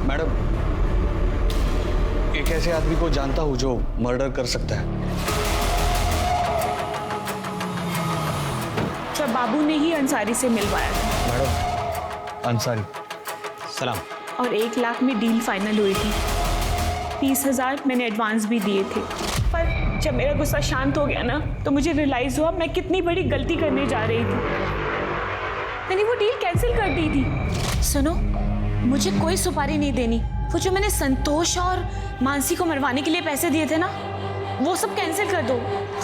मैडम, एक ऐसे आदमी को जानता हूँ जो मर्डर कर सकता है। तो बाबू ने ही अंसारी से मिलवाया था। मैडम, अंसारी। सलाम। और 1 लाख में डील फाइनल हुई थी। 30,000 मैंने एडवांस भी दिए थे। पर जब मेरा गुस्सा शांत हो गया ना, तो मुझे रियलाइज हुआ मैं कितनी बड़ी गलती करने जा रही थी। मैंने वो डील कैंसिल कर दी थी। सुनो, मुझे कोई सुपारी नहीं देनी। वो जो मैंने संतोष और मानसी को मरवाने के लिए पैसे दिए थे ना, वो सब कैंसिल कर दो।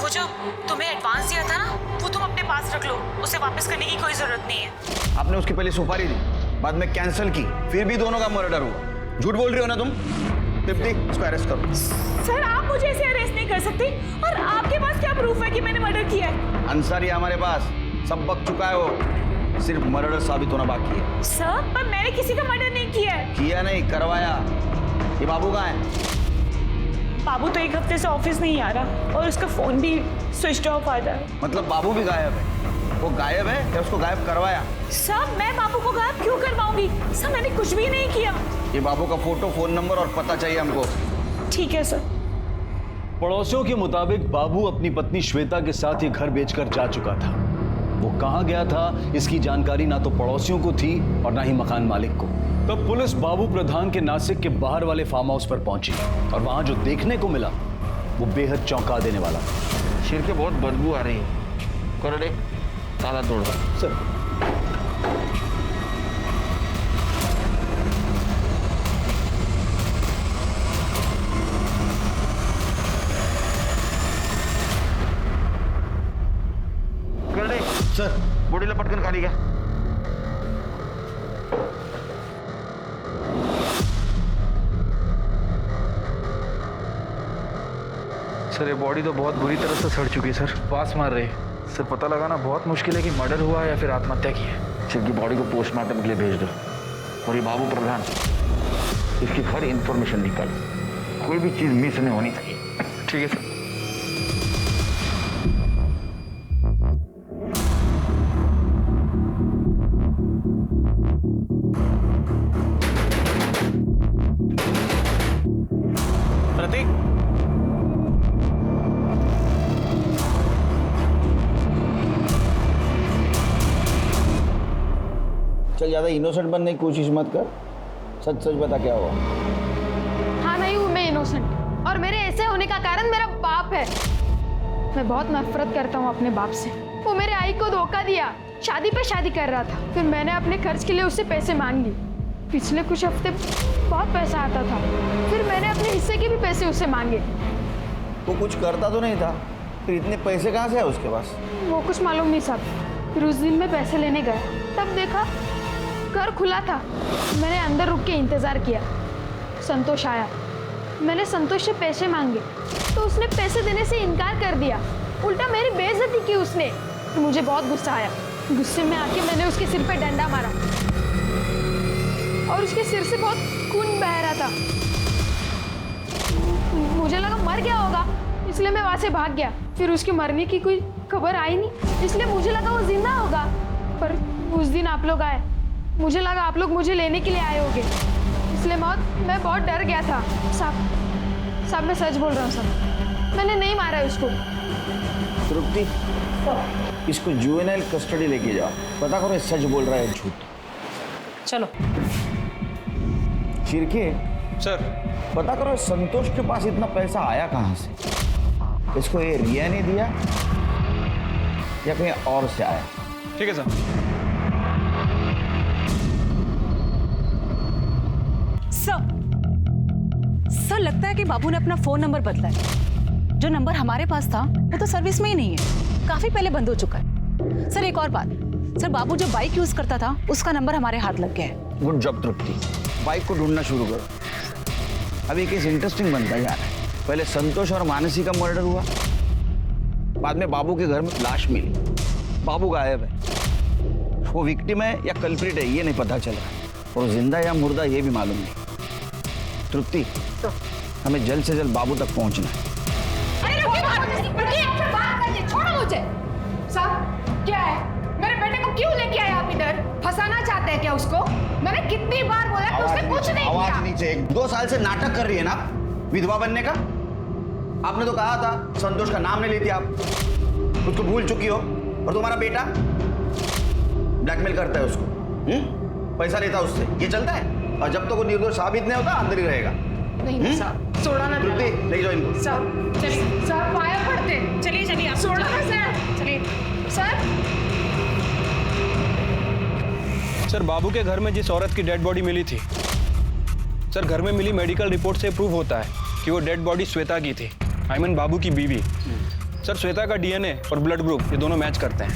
वो जो तुम्हें एडवांस दिया था ना, वो तुम अपने पास रख लो, उसे वापस करने की कोई जरूरत नहीं है। आपने उसकी पहले सुपारी दी, बाद में कैंसिल की, फिर भी दोनों का मर्डर हुआ। झूठ बोल रही हो ना तुम? दीप्ति, इसको अरेस्ट करो। सर आप मुझे ऐसे अरेस्ट नहीं कर सकते। और आपके पास क्या प्रूफ है कि मैंने मर्डर किया है? अंसारी हमारे पास सब बक चुका है, वो सिर्फ मर्डर साबित होना बाकी है। सर पर मैंने किसी का मर्डर नहीं किया है। किया नहीं, करवाया। ये बाबू कहाँ है? बाबू तो 1 हफ्ते से ऑफिस नहीं आ रहा और उसका फोन भी स्विच ऑफ आ रहा है। मतलब बाबू भी गायब है? वो गायब है या उसको गायब करवाया? सर मैं बाबू को गायब क्यों करवाऊंगी? सर मैंने कुछ भी नहीं किया। ये बाबू का फोटो, फोन नंबर और पता चाहिए हमको। ठीक है सर। पड़ोसियों के मुताबिक बाबू अपनी पत्नी श्वेता के साथ ये घर बेचकर जा चुका था। वो कहाँ गया था इसकी जानकारी ना तो पड़ोसियों को थी और ना ही मकान मालिक को। तब पुलिस बाबू प्रधान के नासिक के बाहर वाले फार्म हाउस पर पहुंची और वहां जो देखने को मिला वो बेहद चौंका देने वाला। शिर के बहुत बदबू आ रही है। करो रे, ताला तोड़ दो। सर, कर दे। सर, बॉडी लपटकर खा लिया। सर ये बॉडी तो बहुत बुरी तरह से सड़ चुकी है सर, पास मार रही। सर पता लगाना बहुत मुश्किल है कि मर्डर हुआ है या फिर आत्महत्या की है। शिव की बॉडी को पोस्टमार्टम के लिए भेज दो और ये बाबू प्रधान, इसकी हर इंफॉर्मेशन निकाल, कोई भी चीज मिस नहीं होनी चाहिए। ठीक है सर। प्रतीक, चल ज्यादा इनोसेंट बनने की कोशिश मत कर, सच सच बता क्या हुआ। हाँ नहीं हूँ मैं इनोसेंट। और मेरे ऐसे होने का कारण मेरा बाप है। मैं बहुत नफरत करता हूँ अपने बाप से। वो मेरे आई को धोखा दिया, शादी पे शादी कर रहा था, फिर मैंने अपने खर्च के लिए उससे पैसे मांग लिए। पिछले कुछ हफ्ते बहुत पैसा आता था, फिर मैंने अपने हिस्से के भी पैसे उससे मांगे। वो कुछ करता तो नहीं था, फिर इतने पैसे कहाँ से है उसके पास? वो कुछ मालूम नहीं साहब। फिर उस दिन मैं पैसे लेने गया, तब देखा घर खुला था। मैंने अंदर रुक के इंतजार किया, संतोष आया। मैंने संतोष से पैसे मांगे तो उसने पैसे देने से इनकार कर दिया, उल्टा मेरी बेइज्जती की उसने। तो मुझे बहुत गुस्सा आया। गुस्से में आके मैंने उसके सिर पे डंडा मारा और उसके सिर से बहुत खून बह रहा था। मुझे लगा मर गया होगा, इसलिए मैं वहां से भाग गया। फिर उसके मरने की कोई खबर आई नहीं, इसलिए मुझे लगा वो जिंदा होगा। पर उस दिन आप लोग आए, मुझे लगा आप लोग मुझे लेने के लिए आए होगे, इसलिए मैं बहुत डर गया था। साहब मैं सच बोल रहा हूँ साहब, मैंने नहीं मारा उसको। तृप्ति, इसको जुवेनाइल कस्टडी लेके जाओ, पता करो ये सच बोल रहा है झूठ। चलो। चिरके सर, पता करो संतोष के पास इतना पैसा आया कहाँ से? इसको ये रिया ने दिया या कहीं और से आया? ठीक है सर। सर लगता है कि बाबू ने अपना फोन नंबर बदला है। जो नंबर हमारे पास था वो तो सर्विस में ही नहीं है, काफी पहले बंद हो चुका है। सर एक और बात, सर बाबू जो बाइक यूज करता था उसका नंबर हमारे हाथ लग गया है। गुड जॉब तृप्ति, बाइक को ढूंढना शुरू करो। अभी केस इंटरेस्टिंग बनता जा रहा है। पहले संतोष और मानसी का मर्डर हुआ, बाद में बाबू के घर में लाश मिली, बाबू गायब है। वो विक्टिम है या कल्प्रिट है ये नहीं पता चला, और जिंदा या मुर्दा ये भी मालूम नहीं। तृप्ति, हमें जल्द से जल्द बाबू तक पहुंचना है। छोड़ो मुझे। साहब क्या है, मेरे बेटे को क्यों लेके आए आप इधर? फंसाना चाहते हैं क्या उसको? मैंने कितनी बार बोला कि उसने कुछ नहीं किया। आवाज नीचे। 2 साल से नाटक कर रही है ना विधवा बनने का। आपने तो कहा था संतोष का नाम नहीं लेती आप, उसको भूल चुकी हो। और तुम्हारा बेटा ब्लैकमेल करता है उसको, पैसा लेता है उससे, ये चलता है। और जब तक वो निर्दोष साबित नहीं होता अंदर ही रहेगा। नहीं साहब, छोड़ा ना। ले जाओ इनको। साहब चलिए, साहब पाया पड़ते। चलिए चलिए आप छोड़ा ना सर। चलिए सर। सर बाबू के घर में जिस औरत की डेड बॉडी मिली थी, सर घर में मिली मेडिकल रिपोर्ट से प्रूव होता है कि वो डेड बॉडी श्वेता की थी, आई मीन बाबू की बीवी। सर श्वेता का डीएनए और ब्लड ग्रुप ये दोनों मैच करते हैं।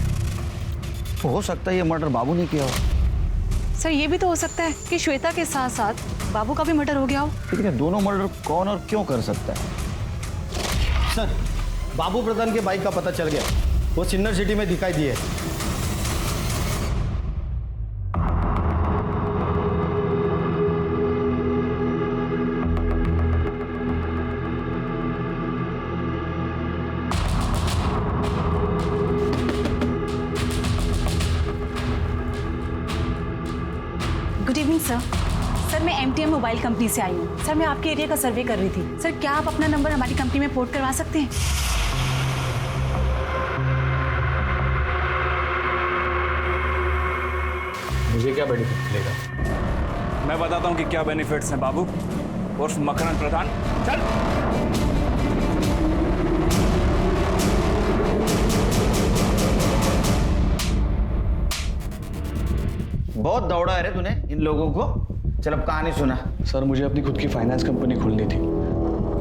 तो हो सकता है ये मर्डर बाबू ने किया हो। सर ये भी तो हो सकता है कि श्वेता के साथ साथ बाबू का भी मर्डर हो गया हो। लेकिन ये दोनों मर्डर कौन और क्यों कर सकता है? सर बाबू प्रधान के बाइक का पता चल गया, वो सिन्नर सिटी में दिखाई दिए। Good evening sir. सर मैं MTM मोबाइल कंपनी से आई हूँ। सर मैं आपके एरिया का सर्वे कर रही थी। सर क्या आप अपना नंबर हमारी कंपनी में पोर्ट करवा सकते हैं? मुझे क्या बेनिफिट मिलेगा? मैं बताता हूँ कि क्या बेनिफिट्स हैं बाबू उर्फ मकरन प्रधान। चल। बहुत दौड़ा है रे तूने इन लोगों को। चल अब कहानी सुना। सर मुझे अपनी खुद की फाइनेंस कंपनी खोलनी थी,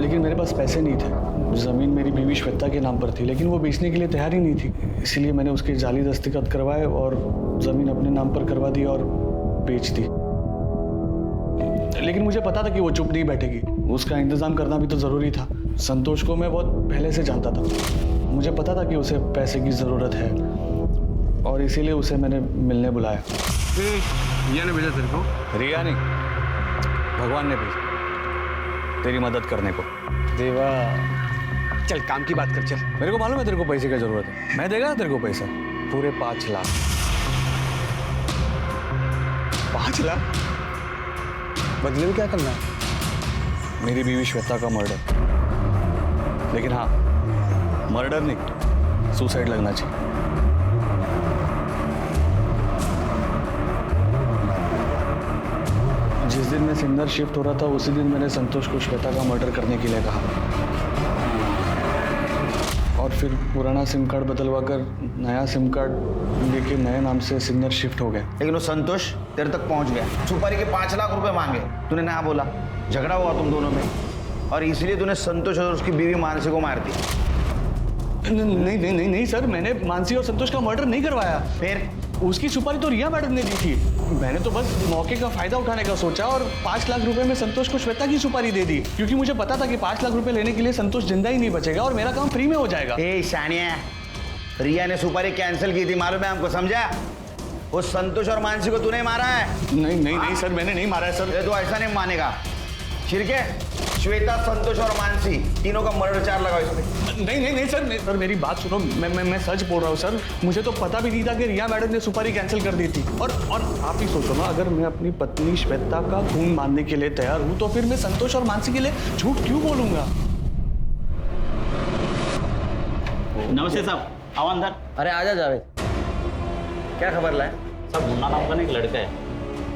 लेकिन मेरे पास पैसे नहीं थे। ज़मीन मेरी बीवी श्वेता के नाम पर थी, लेकिन वो बेचने के लिए तैयार ही नहीं थी। इसलिए मैंने उसके जाली दस्तखत करवाए और ज़मीन अपने नाम पर करवा दी और बेच दी। लेकिन मुझे पता था कि वो चुप नहीं बैठेगी, उसका इंतज़ाम करना भी तो ज़रूरी था। संतोष को मैं बहुत पहले से जानता था, मुझे पता था कि उसे पैसे की ज़रूरत है और इसीलिए उसे मैंने मिलने बुलाया। रिया ने भेजा तेरे को? रिया नहीं, भगवान ने भेजा तेरी मदद करने को। देवा चल काम की बात कर चल। मेरे को मालूम है तेरे को पैसे की जरूरत है, मैं देगा ना तेरे को पैसा, पूरे 5 लाख। 5 लाख? बदले में क्या करना है? मेरी बीवी श्वेता का मर्डर। लेकिन हाँ, मर्डर नहीं, सुसाइड लगना चाहिए। जिस दिन मैं सिन्नर शिफ्ट हो रहा था उसी दिन मैंने संतोष को श्वेता का मर्डर करने के लिए कहा और फिर पुराना सिम कार्ड बदलवा कर नया सिम कार्ड लेके नए नाम से सिन्नर शिफ्ट हो गया। लेकिन वो संतोष तेरे तक पहुंच गया, सुपारी के 5 लाख रुपए मांगे, तूने ना बोला, झगड़ा हुआ तुम दोनों में और इसलिए तूने संतोष और उसकी बीवी मानसी को मार दी। नहीं सर, मैंने मानसी और संतोष का मर्डर नहीं करवाया। फिर उसकी सुपारी तो रिया मैडम ने दी थी, मैंने तो बस मौके का फायदा उठाने का सोचा और 5 लाख रुपए में संतोष को श्वेता की सुपारी दे दी, क्योंकि मुझे पता था कि 5 लाख रुपए लेने के लिए संतोष जिंदा ही नहीं बचेगा और मेरा काम फ्री में हो जाएगा। ए शानिया, रिया ने सुपारी कैंसिल की थी, मालूम है हमको, समझा? वो संतोष और मानसी को तूने मारा है? नहीं सर, मैंने नहीं मारा है सर। ये तो ऐसा नहीं मानेगा। छिड़के, श्वेता, संतोष और मानसी तीनों का मर्डर चार्ज लगाओ इसमें। नहीं सर, मेरी बात सुनो, मैं सच बोल रहा हूँ सर। मुझे तो पता भी नहीं था कि रिया मैडम ने सुपारी कैंसिल कर दी थी। और आप ही सोचो ना, अगर मैं अपनी पत्नी श्वेता का खून मानने के लिए तैयार हूँ तो फिर मैं संतोष और मानसी के लिए झूठ क्यों बोलूंगा? नमस्ते साहब, आओ अंदर। अरे आजा जावेद, क्या खबर लाए? साहब, मुन्ना नाम का एक लड़का है,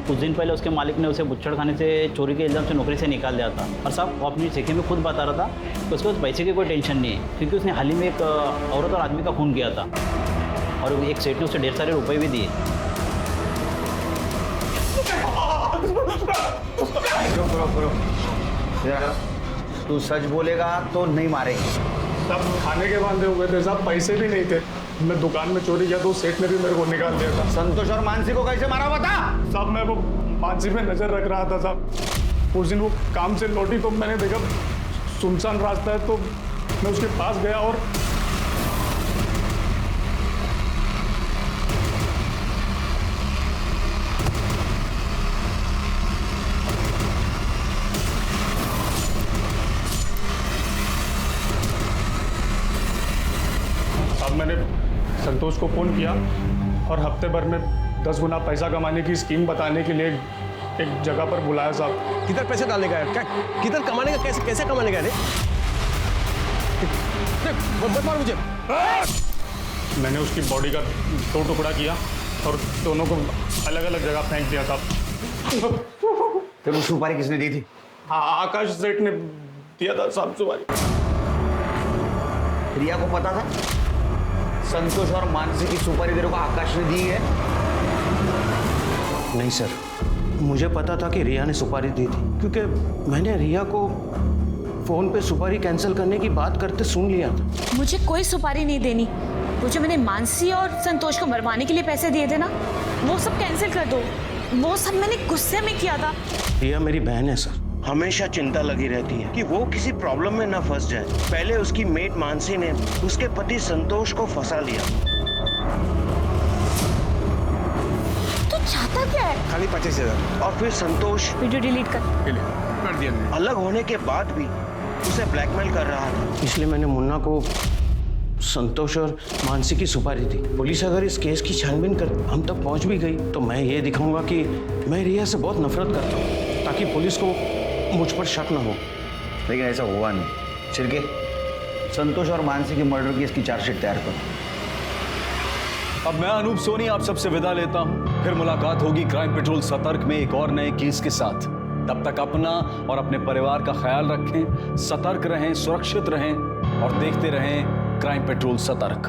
कुछ दिन पहले उसके मालिक ने उसे बुच्छड़ खाने से चोरी के इल्जाम से नौकरी से निकाल दिया था। और साहब, वो अपनी चिट्ठी में खुद बता रहा था कि उसके पास पैसे की कोई टेंशन नहीं है, क्योंकि उसने हाल ही में एक औरत और आदमी का खून किया था और एक सेठ ने उसे ढेर सारे रुपए भी दिए। तू सच बोलेगा तो नहीं मारेंगे। सब खाने के बांधे हुए थे साहब, पैसे भी नहीं थे। मैं दुकान में चोरी किया तो सेठ ने भी मेरे को निकाल दिया था। संतोष और मानसी को कैसे मारा बता? साहब, मैं वो मानसी पे नजर रख रहा था साहब। उस दिन वो काम से लौटी तो मैंने देखा सुनसान रास्ता है, तो मैं उसके पास गया और मैंने संतोष को फोन किया और हफ्ते भर में 10 गुना पैसा कमाने की स्कीम बताने के लिए एक जगह पर बुलाया साहब। किधर पैसे डालेगा यार? किधर कमाने का? कैसे कमाने का? मत मार मुझे। मैंने उसकी बॉडी का 2 टुकड़ा किया और दोनों को अलग अलग जगह फेंक दिया साहब। फिर वो सुपारी किसने दी थी? आकाश सेठ ने दिया था साहब सुपारी। रिया को पता था संतोष और मानसी की सुपारी तेरे को आकाश ने दी है? नहीं सर, मुझे पता था कि रिया ने सुपारी दी थी, क्योंकि मैंने रिया को फोन पे सुपारी कैंसिल करने की बात करते सुन लिया था। मुझे कोई सुपारी नहीं देनी। वो जो मैंने मानसी और संतोष को मरवाने के लिए पैसे दिए थे ना, वो सब कैंसिल कर दो। वो सब मैंने गुस्से में किया था। रिया मेरी बहन है सर, हमेशा चिंता लगी रहती है कि वो किसी प्रॉब्लम में ना फंस जाए। पहले उसकी मेट मानसी ने उसके पति संतोष को फंसा लिया। तो चाहता क्या है? खाली 25,000। और फिर संतोष वीडियो डिलीट कर दिया। अलग होने के बाद भी उसे ब्लैकमेल कर रहा था, इसलिए मैंने मुन्ना को संतोष और मानसी की सुपारी दी। पुलिस अगर इस केस की छानबीन कर हम तक पहुंच भी गई तो मैं ये दिखाऊंगा कि मैं रिया से बहुत नफरत करता हूँ, ताकि पुलिस को मुझ पर शक न हो। लेकिन ऐसा हुआ नहीं। छिड़के, संतोष और मानसी के मर्डर की इसकी चार्जशीट तैयार करो। अब मैं अनूप सोनी आप सबसे विदा लेता हूं। फिर मुलाकात होगी क्राइम पेट्रोल सतर्क में एक और नए केस के साथ। तब तक अपना और अपने परिवार का ख्याल रखें, सतर्क रहें, सुरक्षित रहें और देखते रहें क्राइम पेट्रोल सतर्क।